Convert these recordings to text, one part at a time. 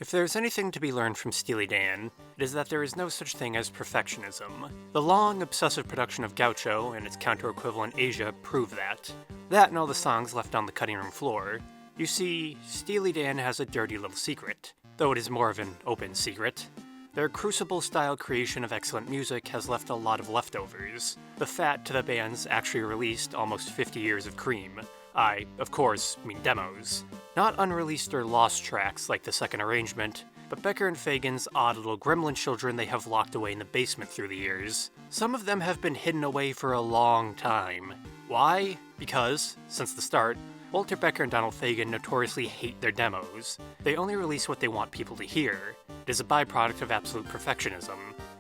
If there is anything to be learned from Steely Dan, it is that there is no such thing as perfectionism. The long, obsessive production of Gaucho and its counter-equivalent Asia prove that. That and all the songs left on the cutting room floor. You see, Steely Dan has a dirty little secret, though it is more of an open secret. Their crucible-style creation of excellent music has left a lot of leftovers. The fat to the band's actually released almost 50 years of cream. I, of course, mean demos. Not unreleased or lost tracks like the second arrangement, but Becker and Fagen's odd little gremlin children they have locked away in the basement through the years. Some of them have been hidden away for a long time. Why? Because, since the start, Walter Becker and Donald Fagen notoriously hate their demos. They only release what they want people to hear. It is a byproduct of absolute perfectionism.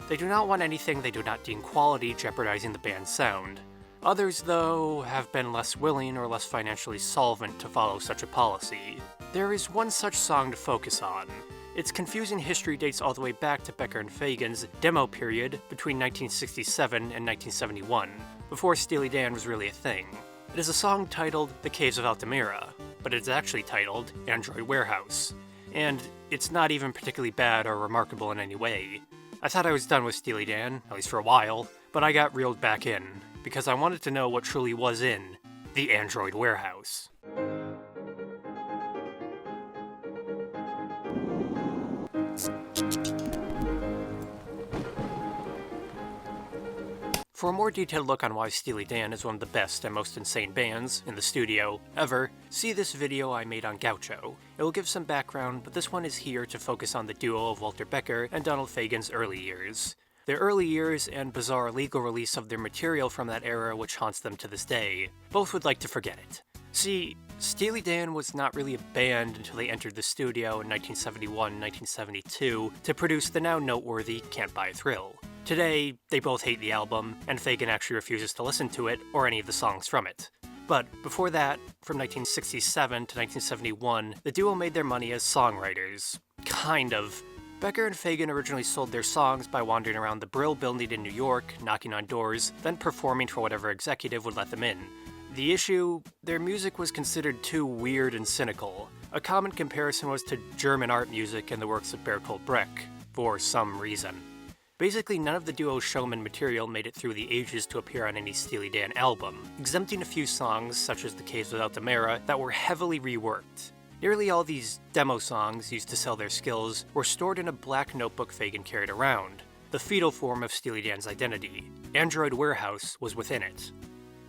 They do not want anything they do not deem quality jeopardizing the band's sound. Others, though, have been less willing or less financially solvent to follow such a policy. There is one such song to focus on. Its confusing history dates all the way back to Becker and Fagen's demo period between 1967 and 1971, before Steely Dan was really a thing. It is a song titled The Caves of Altamira, but it's actually titled Android Warehouse. And it's not even particularly bad or remarkable in any way. I thought I was done with Steely Dan, at least for a while, but I got reeled back in, because I wanted to know what truly was in the Android Warehouse. For a more detailed look on why Steely Dan is one of the best and most insane bands in the studio ever, see this video I made on Gaucho. It will give some background, but this one is here to focus on the duo of Walter Becker and Donald Fagen's early years. Their early years and bizarre legal release of their material from that era which haunts them to this day. Both would like to forget it. See, Steely Dan was not really a band until they entered the studio in 1971-1972 to produce the now noteworthy Can't Buy a Thrill. Today, they both hate the album, and Fagen actually refuses to listen to it or any of the songs from it. But before that, from 1967 to 1971, the duo made their money as songwriters. Kind of. Becker and Fagen originally sold their songs by wandering around the Brill Building in New York, knocking on doors, then performing for whatever executive would let them in. The issue? Their music was considered too weird and cynical. A common comparison was to German art music and the works of Bertolt Brecht, for some reason. Basically, none of the duo's showman material made it through the ages to appear on any Steely Dan album, exempting a few songs, such as The Caves of Altamira, that were heavily reworked. Nearly all these demo songs used to sell their skills were stored in a black notebook Fagen carried around, the fetal form of Steely Dan's identity. Android Warehouse was within it.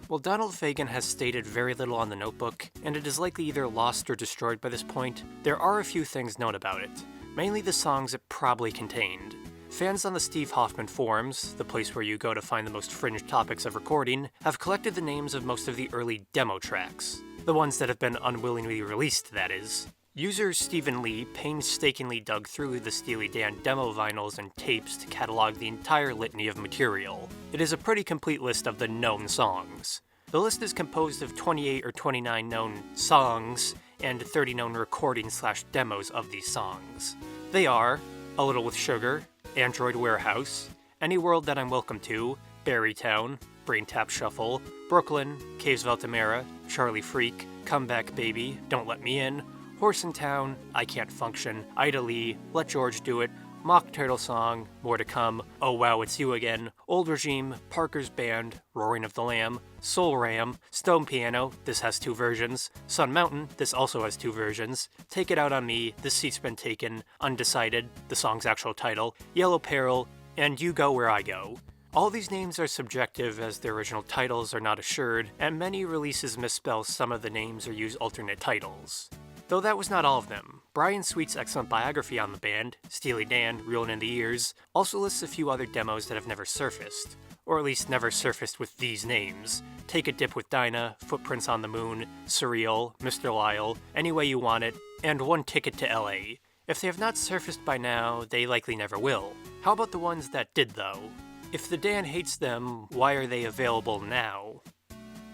While Donald Fagen has stated very little on the notebook, and it is likely either lost or destroyed by this point, there are a few things known about it, mainly the songs it probably contained. Fans on the Steve Hoffman forums, the place where you go to find the most fringe topics of recording, have collected the names of most of the early demo tracks. The ones that have been unwillingly released, that is. User Stephen Lee painstakingly dug through the Steely Dan demo vinyls and tapes to catalog the entire litany of material. It is a pretty complete list of the known songs. The list is composed of 28 or 29 known songs and 30 known recordings/demos of these songs. They are A Little With Sugar, Android Warehouse, Any World That I'm Welcome To, Berrytown, Brain Tap Shuffle, Brooklyn, Caves of Altamira, Charlie Freak, Come Back Baby, Don't Let Me In, Horse in Town, I Can't Function, Ida Lee, Let George Do It, Mock Turtle Song, More to Come, Oh Wow It's You Again, Old Regime, Parker's Band, Roaring of the Lamb, Soul Ram, Stone Piano, this has 2 versions, Sun Mountain, this also has 2 versions, Take It Out on Me, This Seat's Been Taken, Undecided, the song's actual title, Yellow Peril, and You Go Where I Go. All these names are subjective as their original titles are not assured, and many releases misspell some of the names or use alternate titles. Though that was not all of them. Brian Sweet's excellent biography on the band, Steely Dan, Reelin' in the Years, also lists a few other demos that have never surfaced. Or at least never surfaced with these names. Take a Dip with Dinah, Footprints on the Moon, Surreal, Mr. Lyle, Any Way You Want It, and One Ticket to LA. If they have not surfaced by now, they likely never will. How about the ones that did though? If the Dan hates them, why are they available now?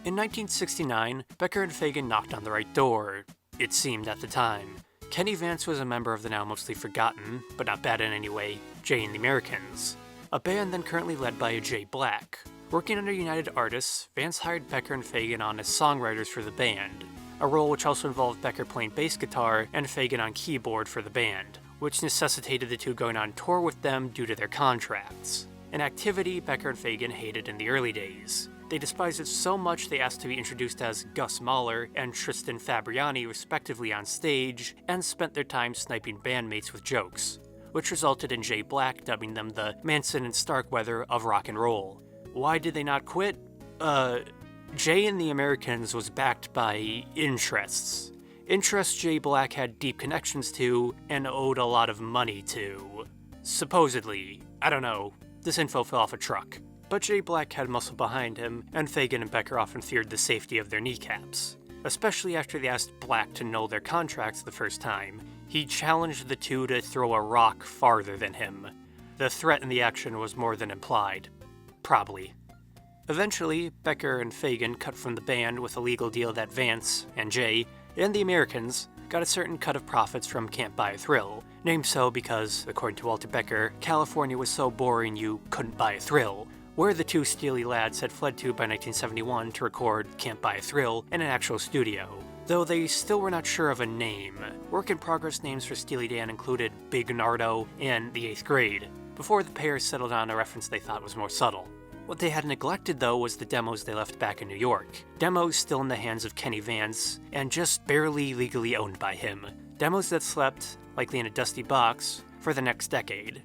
In 1969, Becker and Fagen knocked on the right door. It seemed at the time. Kenny Vance was a member of the now mostly forgotten, but not bad in any way, Jay and the Americans, a band then currently led by a Jay Black. Working under United Artists, Vance hired Becker and Fagen on as songwriters for the band, a role which also involved Becker playing bass guitar and Fagen on keyboard for the band. which necessitated the two going on tour with them due to their contracts. An activity Becker and Fagen hated in the early days. They despised it so much they asked to be introduced as Gus Mahler and Tristan Fabriani respectively on stage, and spent their time sniping bandmates with jokes, which resulted in Jay Black dubbing them the Manson and Starkweather of rock and roll. Why did they not quit? Jay and the Americans was backed by interests. Interests Jay Black had deep connections to and owed a lot of money to. Supposedly. I don't know. This info fell off a truck. But Jay Black had muscle behind him, and Fagen and Becker often feared the safety of their kneecaps. Especially after they asked Black to null their contracts the first time, he challenged the two to throw a rock farther than him. The threat in the action was more than implied. Probably. Eventually, Becker and Fagen cut from the band with a legal deal that Vance, and Jay, and the Americans got a certain cut of profits from Can't Buy a Thrill, named so because, according to Walter Becker, California was so boring you couldn't buy a thrill, where the two Steely lads had fled to by 1971 to record Can't Buy a Thrill in an actual studio, though they still were not sure of a name. Work-in-progress names for Steely Dan included Big Nardo and The 8th Grade, before the pair settled on a reference they thought was more subtle. What they had neglected, though, was the demos they left back in New York. Demos still in the hands of Kenny Vance, and just barely legally owned by him. Demos that slept, likely in a dusty box, for the next decade.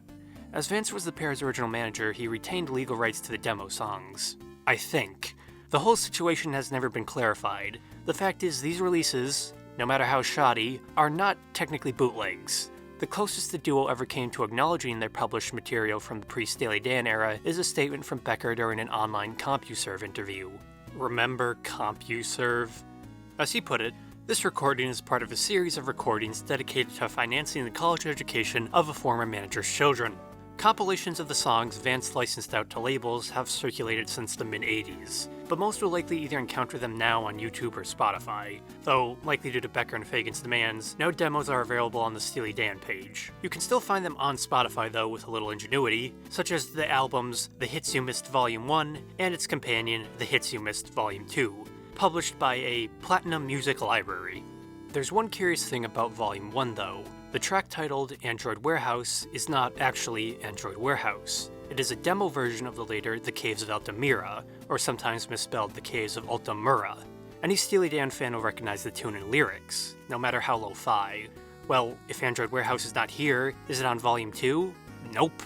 As Vance was the pair's original manager, he retained legal rights to the demo songs. I think. The whole situation has never been clarified. The fact is, these releases, no matter how shoddy, are not technically bootlegs. The closest the duo ever came to acknowledging their published material from the pre-Steely Dan era is a statement from Becker during an online CompuServe interview. Remember CompuServe? As he put it, this recording is part of a series of recordings dedicated to financing the college education of a former manager's children. Compilations of the songs Vance licensed out to labels have circulated since the mid-80s, but most will likely either encounter them now on YouTube or Spotify, though, likely due to Becker and Fagen's demands, no demos are available on the Steely Dan page. You can still find them on Spotify though with a little ingenuity, such as the albums The Hits You Missed Volume 1 and its companion The Hits You Missed Volume 2, published by a Platinum Music Library. There's one curious thing about Volume 1 though. The track titled Android Warehouse is not actually Android Warehouse. It is a demo version of the later The Caves of Altamira, or sometimes misspelled The Caves of Altamira. Any Steely Dan fan will recognize the tune and lyrics, no matter how lo-fi. Well, if Android Warehouse is not here, is it on Volume 2? Nope.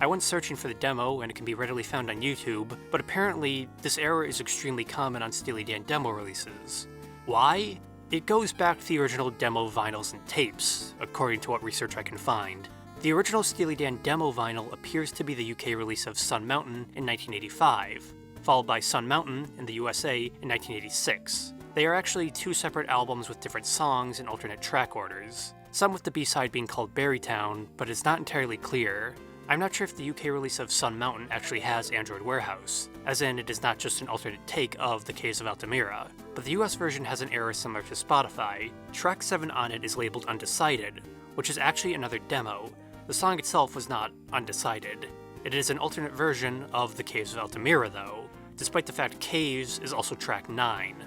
I went searching for the demo, and it can be readily found on YouTube, but apparently this error is extremely common on Steely Dan demo releases. Why? It goes back to the original demo vinyls and tapes, according to what research I can find. The original Steely Dan demo vinyl appears to be the UK release of Sun Mountain in 1985, followed by Sun Mountain in the USA in 1986. They are actually two separate albums with different songs and alternate track orders, some with the B-side being called Berrytown, but it's not entirely clear. I'm not sure if the UK release of Sun Mountain actually has Android Warehouse, as in it is not just an alternate take of The Caves of Altamira, but the US version has an error similar to Spotify. Track 7 on it is labeled Undecided, which is actually another demo. The song itself was not undecided. It is an alternate version of The Caves of Altamira though, despite the fact Caves is also track 9.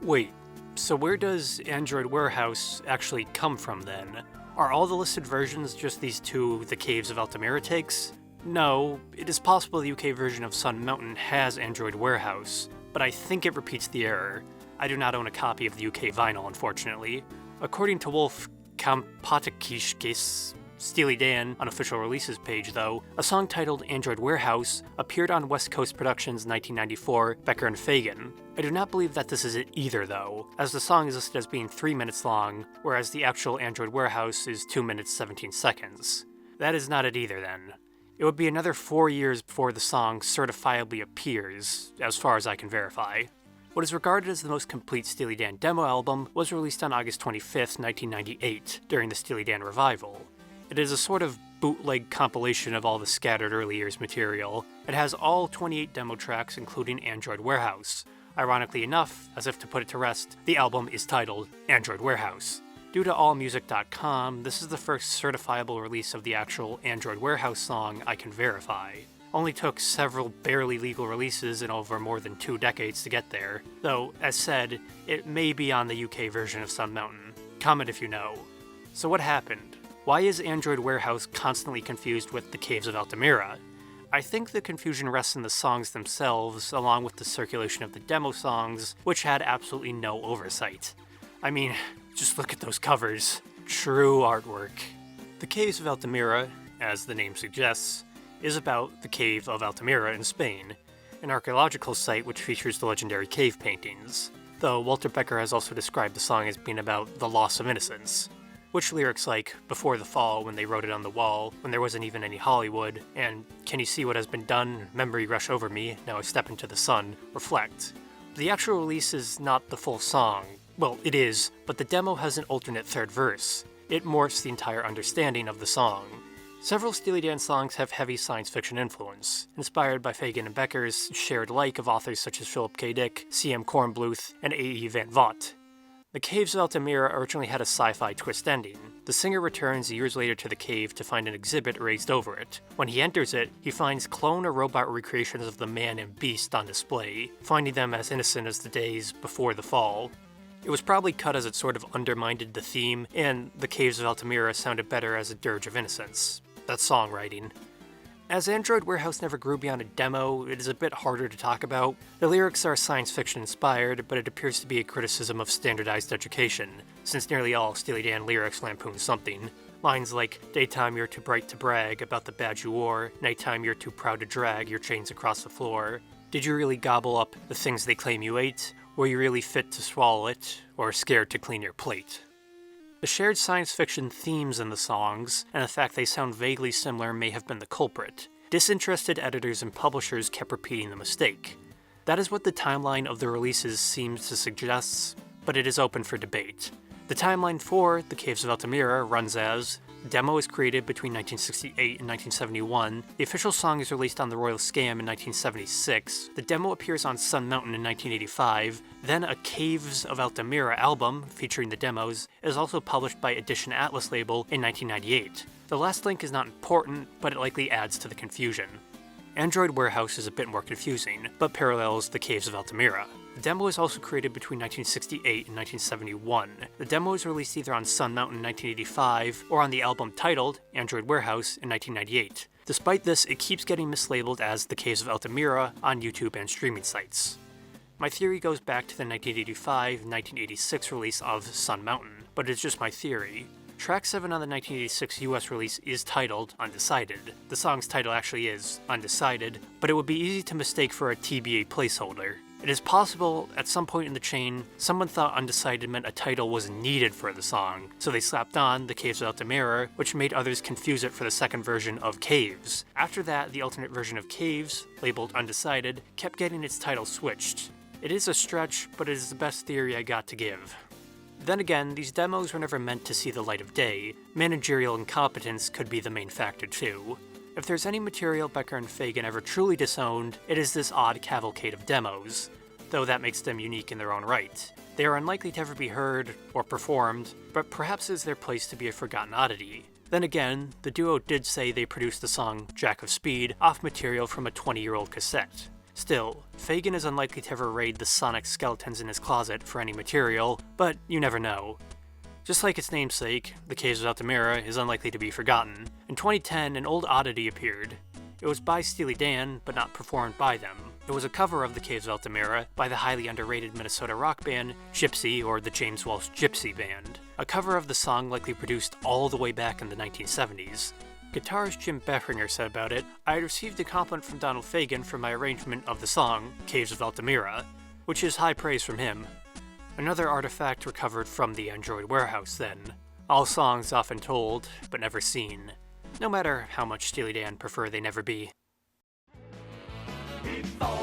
Wait, so where does Android Warehouse actually come from then? Are all the listed versions just these two The Caves of Altamira takes? No, it is possible the UK version of Sun Mountain has Android Warehouse, but I think it repeats the error. I do not own a copy of the UK vinyl, unfortunately. According to Wolf Kampatakishkes Steely Dan unofficial releases page, though, a song titled Android Warehouse appeared on West Coast Productions' 1994 Becker and Fagen. I do not believe that this is it either, though, as the song is listed as being 3 minutes long, whereas the actual Android Warehouse is 2 minutes 17 seconds. That is not it either, then. It would be another 4 years before the song certifiably appears, as far as I can verify. What is regarded as the most complete Steely Dan demo album was released on August 25th, 1998, during the Steely Dan revival. It is a sort of bootleg compilation of all the scattered early years material. It has all 28 demo tracks, including Android Warehouse. Ironically enough, as if to put it to rest, the album is titled Android Warehouse. Due to AllMusic.com, this is the first certifiable release of the actual Android Warehouse song I can verify. Only took several barely legal releases in over more than 2 decades to get there, though, as said, it may be on the UK version of Sun Mountain. Comment if you know. So what happened? Why is Android Warehouse constantly confused with the Caves of Altamira? I think the confusion rests in the songs themselves, along with the circulation of the demo songs, which had absolutely no oversight. I mean, just look at those covers. True artwork. The Caves of Altamira, as the name suggests, is about the Cave of Altamira in Spain, an archaeological site which features the legendary cave paintings, though Walter Becker has also described the song as being about the loss of innocence, which lyrics like "Before the Fall" when they wrote it on the wall, when there wasn't even any Hollywood, and "Can you see what has been done? Memory rush over me, now I step into the sun," reflect. The actual release is not the full song. Well, it is, but the demo has an alternate third verse. It morphs the entire understanding of the song. Several Steely Dan songs have heavy science fiction influence, inspired by Fagen and Becker's shared like of authors such as Philip K. Dick, C.M. Kornbluth, and A.E. Van Vogt. The Caves of Altamira originally had a sci-fi twist ending. The singer returns years later to the cave to find an exhibit raised over it. When he enters it, he finds clone or robot recreations of the man and beast on display, finding them as innocent as the days before the fall. It was probably cut as it sort of undermined the theme, and the Caves of Altamira sounded better as a dirge of innocence. That's songwriting. As Android Warehouse never grew beyond a demo, it is a bit harder to talk about. The lyrics are science fiction inspired, but it appears to be a criticism of standardized education, since nearly all Steely Dan lyrics lampoon something. Lines like, "Daytime you're too bright to brag about the badge you wore, nighttime you're too proud to drag your chains across the floor. Did you really gobble up the things they claim you ate? Were you really fit to swallow it, or scared to clean your plate?" The shared science fiction themes in the songs, and the fact they sound vaguely similar may have been the culprit. Disinterested editors and publishers kept repeating the mistake. That is what the timeline of the releases seems to suggest, but it is open for debate. The timeline for The Caves of Altamira runs as: the demo is created between 1968 and 1971, the official song is released on the Royal Scam in 1976, the demo appears on Sun Mountain in 1985, then a Caves of Altamira album, featuring the demos, is also published by Edition Atlas label in 1998. The last link is not important, but it likely adds to the confusion. Android Warehouse is a bit more confusing, but parallels The Caves of Altamira. The demo was also created between 1968 and 1971. The demo was released either on Sun Mountain in 1985 or on the album titled Android Warehouse in 1998. Despite this, it keeps getting mislabeled as The Caves of Altamira on YouTube and streaming sites. My theory goes back to the 1985-1986 release of Sun Mountain, but it's just my theory. Track 7 on the 1986 US release is titled Undecided. The song's title actually is Undecided, but it would be easy to mistake for a TBA placeholder. It is possible, at some point in the chain, someone thought Undecided meant a title was needed for the song, so they slapped on The Caves of Altamira, which made others confuse it for the second version of Caves. After that, the alternate version of Caves, labeled Undecided, kept getting its title switched. It is a stretch, but it is the best theory I got to give. Then again, these demos were never meant to see the light of day. Managerial incompetence could be the main factor too. If there's any material Becker and Fagen ever truly disowned, it is this odd cavalcade of demos, though that makes them unique in their own right. They are unlikely to ever be heard or performed, but perhaps it is their place to be a forgotten oddity. Then again, the duo did say they produced the song Jack of Speed off material from a 20-year-old cassette. Still, Fagen is unlikely to ever raid the sonic skeletons in his closet for any material, but you never know. Just like its namesake, The Caves of Altamira is unlikely to be forgotten. In 2010, an old oddity appeared. It was by Steely Dan, but not performed by them. It was a cover of The Caves of Altamira by the highly underrated Minnesota rock band Gypsy, or the James Walsh Gypsy Band. A cover of the song likely produced all the way back in the 1970s. Guitarist Jim Befringer said about it, "I had received a compliment from Donald Fagen for my arrangement of the song, Caves of Altamira," which is high praise from him. Another artifact recovered from the Android Warehouse then. All songs often told, but never seen. No matter how much Steely Dan prefer they never be. Before